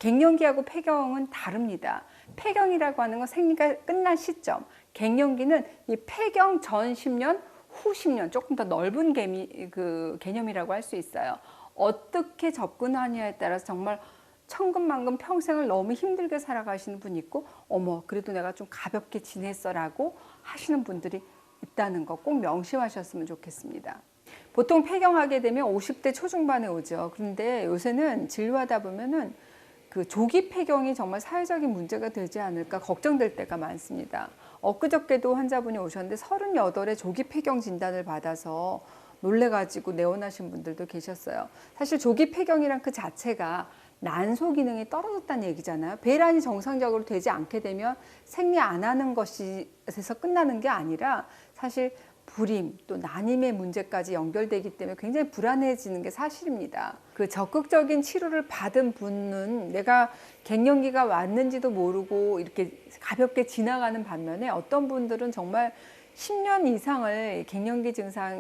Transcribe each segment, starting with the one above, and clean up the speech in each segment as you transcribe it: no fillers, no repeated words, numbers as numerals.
갱년기하고 폐경은 다릅니다. 폐경이라고 하는 건 생리가 끝난 시점. 갱년기는 이 폐경 전 10년, 후 10년 조금 더 넓은 개념이라고 할 수 있어요. 어떻게 접근하냐에 따라서 정말 천근만근 평생을 너무 힘들게 살아가시는 분이 있고, 어머 그래도 내가 좀 가볍게 지냈어라고 하시는 분들이 있다는 거 꼭 명심하셨으면 좋겠습니다. 보통 폐경하게 되면 50대 초중반에 오죠. 그런데 요새는 진료하다 보면은 그 조기 폐경이 정말 사회적인 문제가 되지 않을까 걱정될 때가 많습니다. 엊그저께도 환자분이 오셨는데 38에 조기 폐경 진단을 받아서 놀래가지고 내원하신 분들도 계셨어요. 사실 조기 폐경이란 그 자체가 난소 기능이 떨어졌다는 얘기잖아요. 배란이 정상적으로 되지 않게 되면 생리 안 하는 것에서 끝나는 게 아니라 사실 불임 또 난임의 문제까지 연결되기 때문에 굉장히 불안해지는 게 사실입니다. 그 적극적인 치료를 받은 분은 내가 갱년기가 왔는지도 모르고 이렇게 가볍게 지나가는 반면에 어떤 분들은 정말 10년 이상을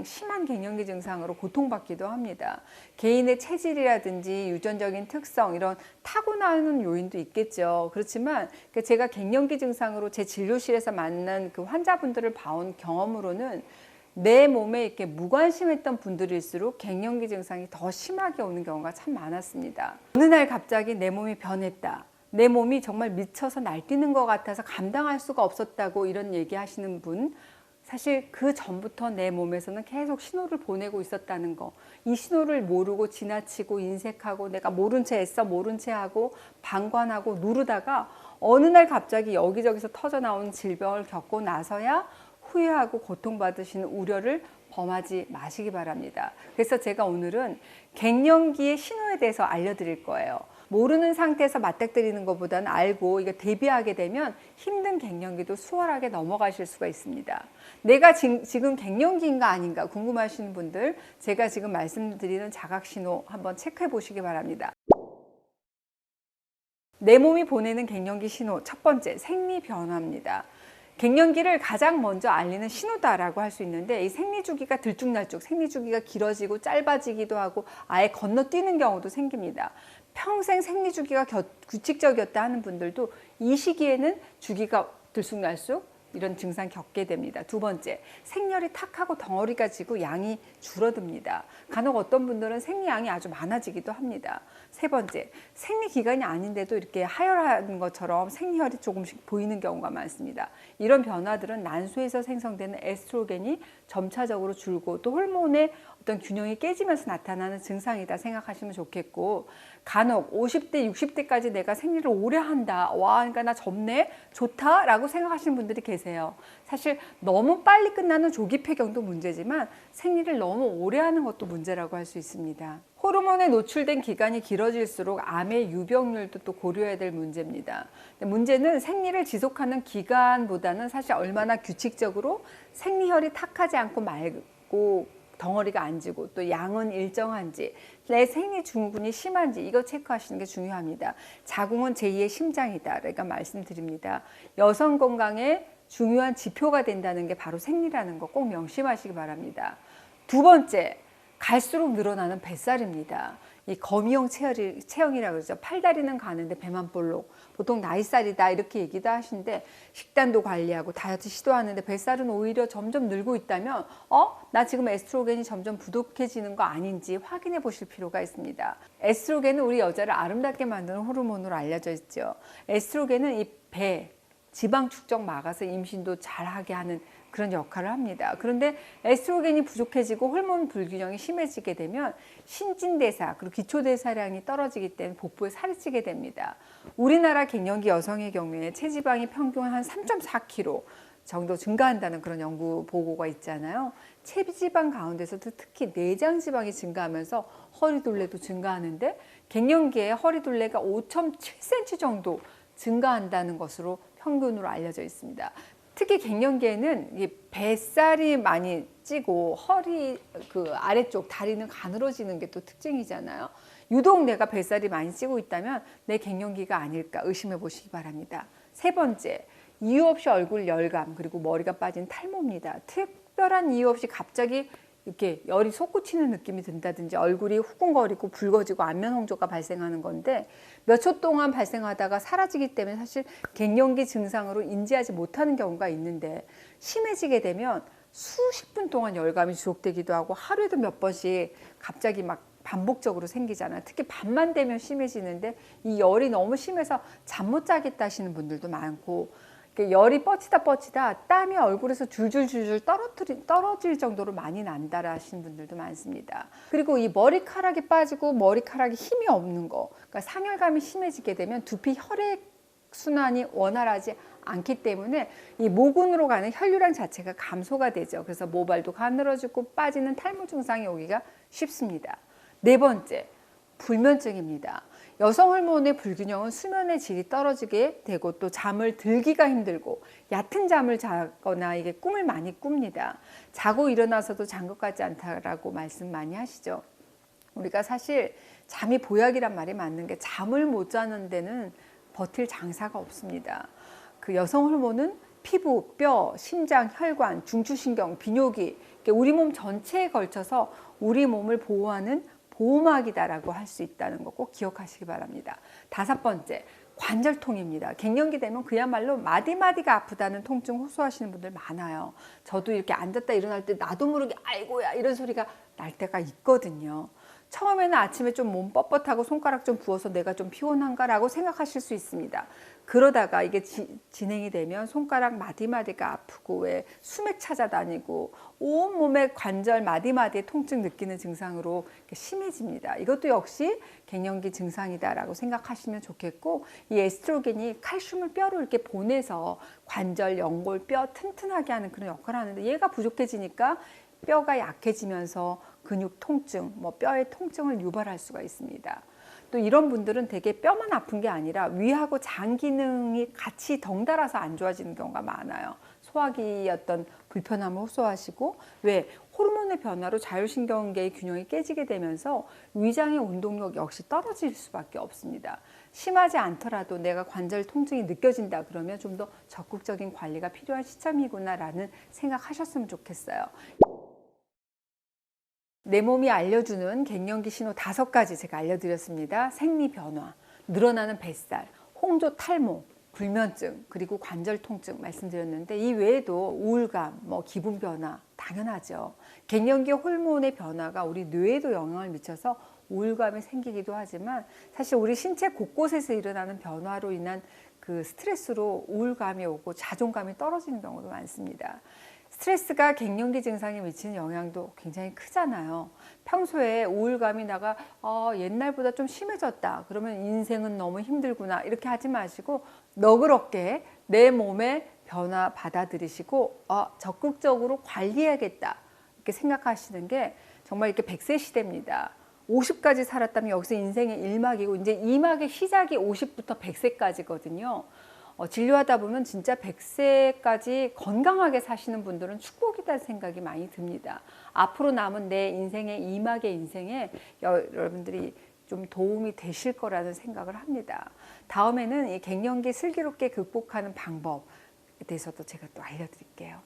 심한 갱년기 증상으로 고통받기도 합니다. 개인의 체질이라든지 유전적인 특성, 이런 타고나는 요인도 있겠죠. 그렇지만 제가 갱년기 증상으로 제 진료실에서 만난 그 환자분들을 봐온 경험으로는 내 몸에 이렇게 무관심했던 분들일수록 갱년기 증상이 더 심하게 오는 경우가 참 많았습니다. 어느 날 갑자기 내 몸이 변했다. 내 몸이 정말 미쳐서 날뛰는 것 같아서 감당할 수가 없었다고 이런 얘기하시는 분, 사실 그 전부터 내 몸에서는 계속 신호를 보내고 있었다는 거, 이 신호를 모르고 지나치고 인색하고 내가 모른 채 애써 모른 채 하고 방관하고 누르다가 어느 날 갑자기 여기저기서 터져 나온 질병을 겪고 나서야 후회하고 고통받으시는 우려를 범하지 마시기 바랍니다. 그래서 제가 오늘은 갱년기의 신호에 대해서 알려드릴 거예요. 모르는 상태에서 맞닥뜨리는 것보다는 알고 이거 대비하게 되면 힘든 갱년기도 수월하게 넘어가실 수가 있습니다. 내가 지금 갱년기인가 아닌가 궁금하신 분들, 제가 지금 말씀드리는 자각신호 한번 체크해 보시기 바랍니다. 내 몸이 보내는 갱년기 신호, 첫 번째, 생리 변화입니다. 갱년기를 가장 먼저 알리는 신호다라고 할 수 있는데, 이 생리주기가 들쭉날쭉, 생리주기가 길어지고 짧아지기도 하고 아예 건너뛰는 경우도 생깁니다. 평생 생리주기가 규칙적이었다 하는 분들도 이 시기에는 주기가 들쑥날쑥 이런 증상 겪게 됩니다. 두 번째, 생열이 탁하고 덩어리가 지고 양이 줄어듭니다. 간혹 어떤 분들은 생리양이 아주 많아지기도 합니다. 세 번째, 생리 기간이 아닌데도 이렇게 하혈한 것처럼 생리혈이 조금씩 보이는 경우가 많습니다. 이런 변화들은 난소에서 생성되는 에스트로겐이 점차적으로 줄고 또 호르몬의 어떤 균형이 깨지면서 나타나는 증상이다 생각하시면 좋겠고, 간혹 50대, 60대까지 내가 생리를 오래 한다. 와, 그러니까 나 젊네? 좋다? 라고 생각하시는 분들이 계세요. 사실 너무 빨리 끝나는 조기 폐경도 문제지만 생리를 너무 오래 하는 것도 문제라고 할 수 있습니다. 호르몬에 노출된 기간이 길어질수록 암의 유병률도 또 고려해야 될 문제입니다. 문제는 생리를 지속하는 기간보다는 사실 얼마나 규칙적으로 생리혈이 탁하지 않고 맑고 덩어리가 안 지고 또 양은 일정한지, 내 생리 증후군이 심한지 이거 체크하시는 게 중요합니다. 자궁은 제2의 심장이다. 그러니까 말씀드립니다. 여성 건강에 중요한 지표가 된다는 게 바로 생리라는 거 꼭 명심하시기 바랍니다. 두 번째, 갈수록 늘어나는 뱃살입니다. 이 거미형 체형이라고 그러죠. 팔다리는 가는데 배만 볼록. 보통 나이살이다 이렇게 얘기도 하시는데, 식단도 관리하고 다이어트 시도하는데 뱃살은 오히려 점점 늘고 있다면 나 지금 에스트로겐이 점점 부족해지는 거 아닌지 확인해 보실 필요가 있습니다. 에스트로겐은 우리 여자를 아름답게 만드는 호르몬으로 알려져 있죠. 에스트로겐은 이 배, 지방 축적 막아서 임신도 잘하게 하는 그런 역할을 합니다. 그런데 에스트로겐이 부족해지고 호르몬 불균형이 심해지게 되면 신진대사 그리고 기초대사량이 떨어지기 때문에 복부에 살이 찌게 됩니다. 우리나라 갱년기 여성의 경우에 체지방이 평균 한 3.4kg 정도 증가한다는 그런 연구 보고가 있잖아요. 체지방 가운데서도 특히 내장 지방이 증가하면서 허리둘레도 증가하는데, 갱년기에 허리둘레가 5.7cm 정도 증가한다는 것으로 평균으로 알려져 있습니다. 특히 갱년기에는 이 뱃살이 많이 찌고 허리 아래쪽 다리는 가늘어지는 게 또 특징이잖아요. 유독 내가 뱃살이 많이 찌고 있다면 내 갱년기가 아닐까 의심해 보시기 바랍니다. 세 번째, 이유 없이 얼굴 열감 그리고 머리가 빠진 탈모입니다. 특별한 이유 없이 갑자기 이렇게 열이 솟구치는 느낌이 든다든지 얼굴이 후끈거리고 붉어지고 안면 홍조가 발생하는 건데 몇 초 동안 발생하다가 사라지기 때문에 사실 갱년기 증상으로 인지하지 못하는 경우가 있는데 심해지게 되면 수십 분 동안 열감이 지속되기도 하고 하루에도 몇 번씩 갑자기 막 반복적으로 생기잖아요. 특히 밤만 되면 심해지는데 이 열이 너무 심해서 잠 못 자겠다 하시는 분들도 많고 열이 뻗치다 땀이 얼굴에서 줄줄줄줄 떨어질 정도로 많이 난다라 하시는 분들도 많습니다. 그리고 이 머리카락이 빠지고 머리카락이 힘이 없는 거, 그러니까 상열감이 심해지게 되면 두피 혈액 순환이 원활하지 않기 때문에 이 모근으로 가는 혈류량 자체가 감소가 되죠. 그래서 모발도 가늘어지고 빠지는 탈모 증상이 오기가 쉽습니다. 네 번째, 불면증입니다. 여성 호르몬의 불균형은 수면의 질이 떨어지게 되고 또 잠을 들기가 힘들고 얕은 잠을 자거나 이게 꿈을 많이 꿉니다. 자고 일어나서도 잔 것 같지 않다라고 말씀 많이 하시죠. 우리가 사실 잠이 보약이란 말이 맞는 게 잠을 못 자는 데는 버틸 장사가 없습니다. 그 여성 호르몬은 피부, 뼈, 심장, 혈관, 중추신경, 비뇨기 우리 몸 전체에 걸쳐서 우리 몸을 보호하는 보호막이다라고 할 수 있다는 거 꼭 기억하시기 바랍니다. 다섯 번째, 관절통입니다. 갱년기 되면 그야말로 마디마디가 아프다는 통증 호소하시는 분들 많아요. 저도 이렇게 앉았다 일어날 때 나도 모르게 아이고야 이런 소리가 날 때가 있거든요. 처음에는 아침에 좀 몸 뻣뻣하고 손가락 좀 부어서 내가 좀 피곤한가라고 생각하실 수 있습니다. 그러다가 이게 진행이 되면 손가락 마디마디가 아프고 왜 수맥 찾아다니고 온몸의 관절 마디마디에 통증 느끼는 증상으로 심해집니다. 이것도 역시 갱년기 증상이다라고 생각하시면 좋겠고 이 에스트로겐이 칼슘을 뼈로 이렇게 보내서 관절, 연골, 뼈 튼튼하게 하는 그런 역할을 하는데 얘가 부족해지니까 뼈가 약해지면서 근육 통증, 뼈의 통증을 유발할 수가 있습니다. 또 이런 분들은 되게 뼈만 아픈 게 아니라 위하고 장 기능이 같이 덩달아서 안 좋아지는 경우가 많아요. 소화기의 어떤 불편함을 호소하시고 왜 호르몬의 변화로 자율신경계의 균형이 깨지게 되면서 위장의 운동력 역시 떨어질 수밖에 없습니다. 심하지 않더라도 내가 관절 통증이 느껴진다 그러면 좀 더 적극적인 관리가 필요한 시점이구나라는 생각하셨으면 좋겠어요. 내 몸이 알려주는 갱년기 신호 5가지 제가 알려드렸습니다. 생리 변화, 늘어나는 뱃살, 홍조 탈모, 불면증, 그리고 관절 통증 말씀드렸는데 이 외에도 우울감, 기분 변화 당연하죠. 갱년기 호르몬의 변화가 우리 뇌에도 영향을 미쳐서 우울감이 생기기도 하지만 사실 우리 신체 곳곳에서 일어나는 변화로 인한 그 스트레스로 우울감이 오고 자존감이 떨어지는 경우도 많습니다. 스트레스가 갱년기 증상에 미치는 영향도 굉장히 크잖아요. 평소에 우울감이 나가 옛날보다 좀 심해졌다. 그러면 인생은 너무 힘들구나. 이렇게 하지 마시고 너그럽게 내 몸의 변화 받아들이시고 적극적으로 관리해야겠다. 이렇게 생각하시는 게 정말 이렇게 100세 시대입니다. 50까지 살았다면 여기서 인생의 1막이고 이제 2막의 시작이 50부터 100세까지거든요. 진료하다 보면 진짜 100세까지 건강하게 사시는 분들은 축복이라는 생각이 많이 듭니다. 앞으로 남은 내 인생의 2막의 인생에 여러분들이 좀 도움이 되실 거라는 생각을 합니다. 다음에는 이 갱년기 슬기롭게 극복하는 방법에 대해서도 제가 또 알려드릴게요.